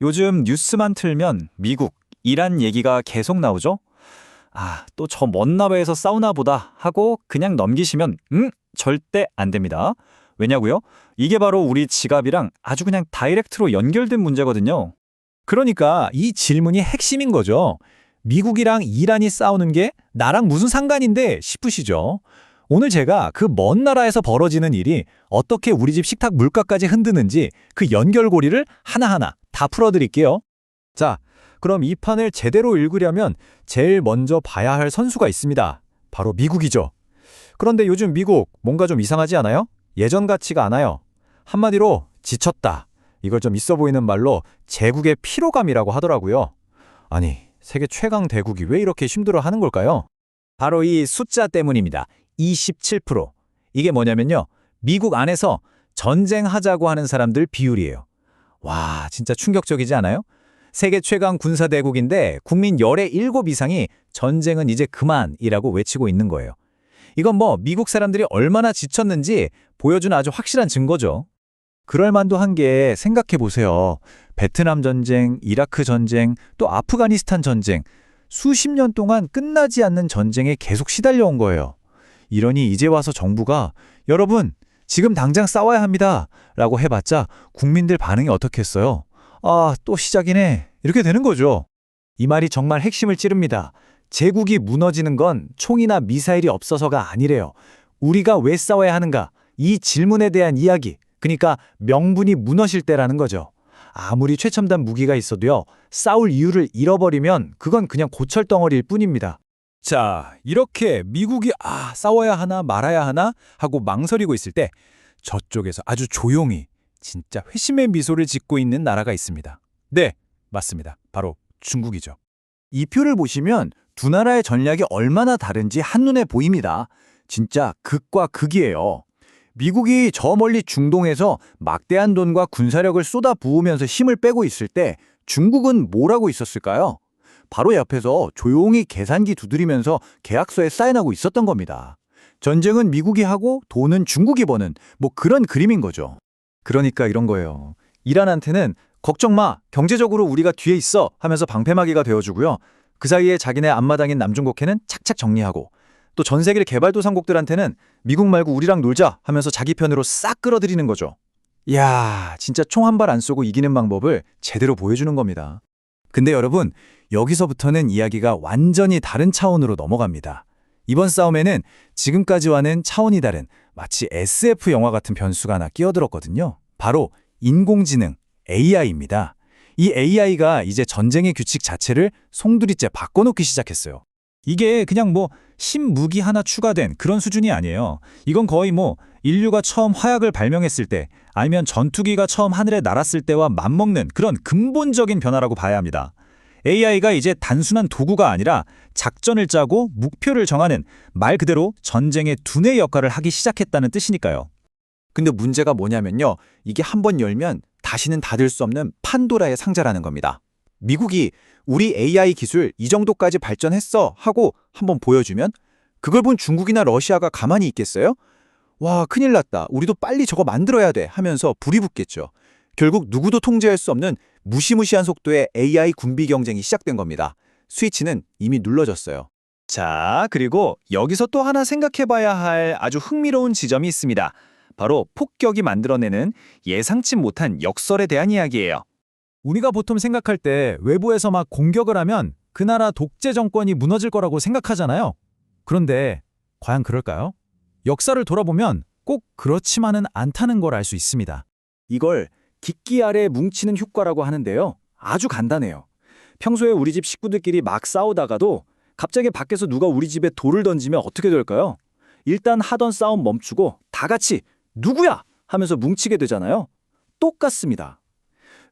요즘 뉴스만 틀면 미국, 이란 얘기가 계속 나오죠? 또 저 먼 나라에서 싸우나 보다 하고 그냥 넘기시면 절대 안 됩니다. 왜냐고요? 이게 바로 우리 지갑이랑 아주 그냥 다이렉트로 연결된 문제거든요. 그러니까 이 질문이 핵심인 거죠. 미국이랑 이란이 싸우는 게 나랑 무슨 상관인데 싶으시죠? 오늘 제가 그 먼 나라에서 벌어지는 일이 어떻게 우리 집 식탁 물가까지 흔드는지 그 연결고리를 하나하나 다 풀어드릴게요. 자, 그럼 이 판을 제대로 읽으려면 제일 먼저 봐야 할 선수가 있습니다. 바로 미국이죠. 그런데 요즘 미국 뭔가 좀 이상하지 않아요? 예전 같지가 않아요. 한마디로 지쳤다. 이걸 좀 있어 보이는 말로 제국의 피로감이라고 하더라고요. 아니, 세계 최강 대국이 왜 이렇게 힘들어하는 걸까요? 바로 이 숫자 때문입니다. 27%. 이게 뭐냐면요. 미국 안에서 전쟁하자고 하는 사람들 비율이에요. 와, 진짜 충격적이지 않아요? 세계 최강 군사대국인데 국민 열의 7 이상이 전쟁은 이제 그만이라고 외치고 있는 거예요. 이건 뭐 미국 사람들이 얼마나 지쳤는지 보여주는 아주 확실한 증거죠. 그럴 만도 한 게 생각해 보세요. 베트남 전쟁, 이라크 전쟁, 또 아프가니스탄 전쟁. 수십 년 동안 끝나지 않는 전쟁에 계속 시달려온 거예요. 이러니 이제 와서 정부가 여러분, 지금 당장 싸워야 합니다. 라고 해봤자 국민들 반응이 어떻겠어요? 또 시작이네. 이렇게 되는 거죠. 이 말이 정말 핵심을 찌릅니다. 제국이 무너지는 건 총이나 미사일이 없어서가 아니래요. 우리가 왜 싸워야 하는가? 이 질문에 대한 이야기. 그러니까 명분이 무너질 때라는 거죠. 아무리 최첨단 무기가 있어도요. 싸울 이유를 잃어버리면 그건 그냥 고철덩어리일 뿐입니다. 자, 이렇게 미국이 싸워야 하나 말아야 하나 하고 망설이고 있을 때 저쪽에서 아주 조용히 진짜 회심의 미소를 짓고 있는 나라가 있습니다. 네, 맞습니다. 바로 중국이죠. 이 표를 보시면 두 나라의 전략이 얼마나 다른지 한눈에 보입니다. 진짜 극과 극이에요. 미국이 저 멀리 중동에서 막대한 돈과 군사력을 쏟아 부으면서 힘을 빼고 있을 때 중국은 뭘 하고 있었을까요? 바로 옆에서 조용히 계산기 두드리면서 계약서에 사인하고 있었던 겁니다. 전쟁은 미국이 하고 돈은 중국이 버는 뭐 그런 그림인 거죠. 그러니까 이런 거예요. 이란한테는 걱정 마, 경제적으로 우리가 뒤에 있어 하면서 방패막이가 되어주고요. 그 사이에 자기네 앞마당인 남중국해는 착착 정리하고 또 전 세계 개발도상국들한테는 미국 말고 우리랑 놀자 하면서 자기 편으로 싹 끌어들이는 거죠. 이야, 진짜 총 한 발 안 쏘고 이기는 방법을 제대로 보여주는 겁니다. 근데 여러분, 여기서부터는 이야기가 완전히 다른 차원으로 넘어갑니다. 이번 싸움에는 지금까지와는 차원이 다른 마치 SF 영화 같은 변수가 하나 끼어들었거든요. 바로 인공지능, AI입니다. 이 AI가 이제 전쟁의 규칙 자체를 송두리째 바꿔놓기 시작했어요. 이게 그냥 신무기 하나 추가된 그런 수준이 아니에요. 이건 거의 인류가 처음 화약을 발명했을 때 아니면 전투기가 처음 하늘에 날았을 때와 맞먹는 그런 근본적인 변화라고 봐야 합니다. AI가 이제 단순한 도구가 아니라 작전을 짜고 목표를 정하는 말 그대로 전쟁의 두뇌 역할을 하기 시작했다는 뜻이니까요. 근데 문제가 뭐냐면요. 이게 한번 열면 다시는 닫을 수 없는 판도라의 상자라는 겁니다. 미국이 우리 AI 기술 이 정도까지 발전했어 하고 한번 보여주면 그걸 본 중국이나 러시아가 가만히 있겠어요? 와, 큰일 났다. 우리도 빨리 저거 만들어야 돼 하면서 불이 붙겠죠. 결국 누구도 통제할 수 없는 무시무시한 속도의 AI 군비 경쟁이 시작된 겁니다. 스위치는 이미 눌러졌어요. 자, 그리고 여기서 또 하나 생각해봐야 할 아주 흥미로운 지점이 있습니다. 바로 폭격이 만들어내는 예상치 못한 역설에 대한 이야기예요. 우리가 보통 생각할 때 외부에서 막 공격을 하면 그 나라 독재 정권이 무너질 거라고 생각하잖아요. 그런데 과연 그럴까요? 역사를 돌아보면 꼭 그렇지만은 않다는 걸 알 수 있습니다. 이걸 깃기 아래 뭉치는 효과라고 하는데요. 아주 간단해요. 평소에 우리 집 식구들끼리 막 싸우다가도 갑자기 밖에서 누가 우리 집에 돌을 던지면 어떻게 될까요? 일단 하던 싸움 멈추고 다 같이 누구야? 하면서 뭉치게 되잖아요. 똑같습니다.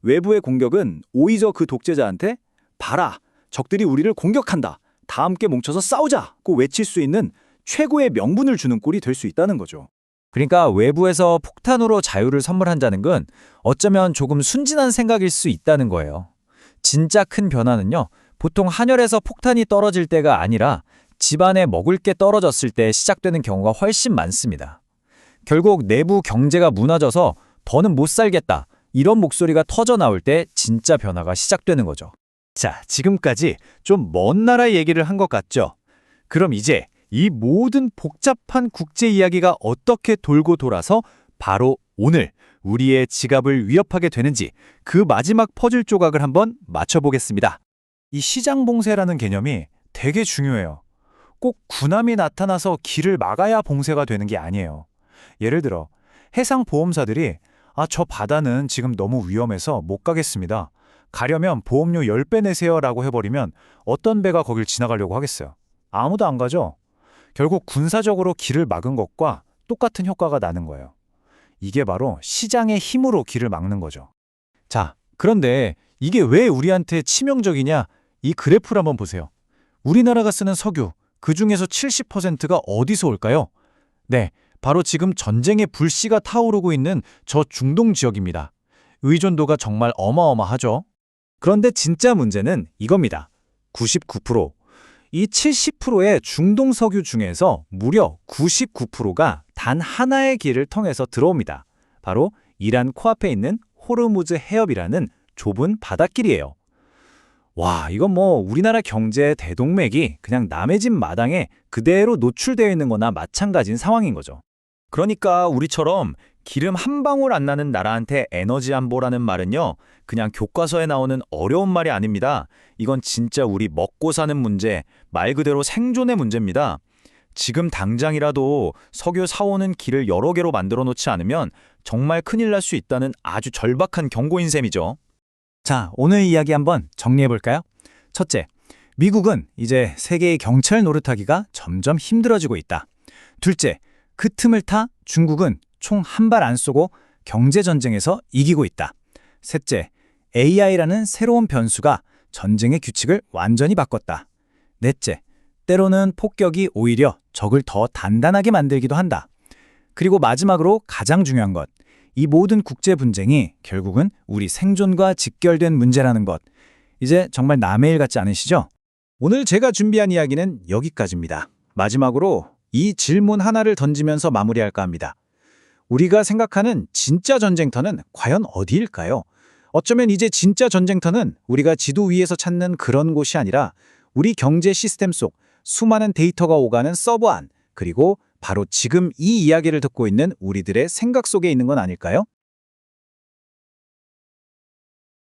외부의 공격은 오히려 그 독재자한테 봐라, 적들이 우리를 공격한다. 다 함께 뭉쳐서 싸우자고 외칠 수 있는 최고의 명분을 주는 꼴이 될 수 있다는 거죠. 그러니까 외부에서 폭탄으로 자유를 선물한다는 건 어쩌면 조금 순진한 생각일 수 있다는 거예요. 진짜 큰 변화는요. 보통 하늘에서 폭탄이 떨어질 때가 아니라 집안에 먹을 게 떨어졌을 때 시작되는 경우가 훨씬 많습니다. 결국 내부 경제가 무너져서 더는 못 살겠다. 이런 목소리가 터져 나올 때 진짜 변화가 시작되는 거죠. 자, 지금까지 좀 먼 나라 얘기를 한 것 같죠? 그럼 이제 이 모든 복잡한 국제 이야기가 어떻게 돌고 돌아서 바로 오늘 우리의 지갑을 위협하게 되는지 그 마지막 퍼즐 조각을 한번 맞춰보겠습니다. 이 시장 봉쇄라는 개념이 되게 중요해요. 꼭 군함이 나타나서 길을 막아야 봉쇄가 되는 게 아니에요. 예를 들어 해상보험사들이 저 바다는 지금 너무 위험해서 못 가겠습니다. 가려면 보험료 10배 내세요 라고 해버리면 어떤 배가 거길 지나가려고 하겠어요? 아무도 안 가죠. 결국 군사적으로 길을 막은 것과 똑같은 효과가 나는 거예요. 이게 바로 시장의 힘으로 길을 막는 거죠. 자, 그런데 이게 왜 우리한테 치명적이냐? 이 그래프를 한번 보세요. 우리나라가 쓰는 석유, 그 중에서 70%가 어디서 올까요? 네, 바로 지금 전쟁의 불씨가 타오르고 있는 저 중동 지역입니다. 의존도가 정말 어마어마하죠. 그런데 진짜 문제는 이겁니다. 99%. 이 70%의 중동 석유 중에서 무려 99%가 단 하나의 길을 통해서 들어옵니다. 바로 이란 코앞에 있는 호르무즈 해협이라는 좁은 바닷길이에요. 와, 이건 뭐 우리나라 경제의 대동맥이 그냥 남의 집 마당에 그대로 노출되어 있는 거나 마찬가지인 상황인 거죠. 그러니까 우리처럼 기름 한 방울 안 나는 나라한테 에너지 안보라는 말은요, 그냥 교과서에 나오는 어려운 말이 아닙니다. 이건 진짜 우리 먹고 사는 문제, 말 그대로 생존의 문제입니다. 지금 당장이라도 석유 사오는 길을 여러 개로 만들어 놓지 않으면 정말 큰일 날 수 있다는 아주 절박한 경고인 셈이죠. 자, 오늘 이야기 한번 정리해 볼까요? 첫째, 미국은 이제 세계의 경찰 노릇하기가 점점 힘들어지고 있다. 둘째, 그 틈을 타 중국은 총 한 발 안 쏘고 경제전쟁에서 이기고 있다. 셋째, AI라는 새로운 변수가 전쟁의 규칙을 완전히 바꿨다. 넷째, 때로는 폭격이 오히려 적을 더 단단하게 만들기도 한다. 그리고 마지막으로 가장 중요한 것, 이 모든 국제 분쟁이 결국은 우리 생존과 직결된 문제라는 것. 이제 정말 남의 일 같지 않으시죠? 오늘 제가 준비한 이야기는 여기까지입니다. 마지막으로 이 질문 하나를 던지면서 마무리할까 합니다. 우리가 생각하는 진짜 전쟁터는 과연 어디일까요? 어쩌면 이제 진짜 전쟁터는 우리가 지도 위에서 찾는 그런 곳이 아니라 우리 경제 시스템 속 수많은 데이터가 오가는 서버 안, 그리고 바로 지금 이 이야기를 듣고 있는 우리들의 생각 속에 있는 건 아닐까요?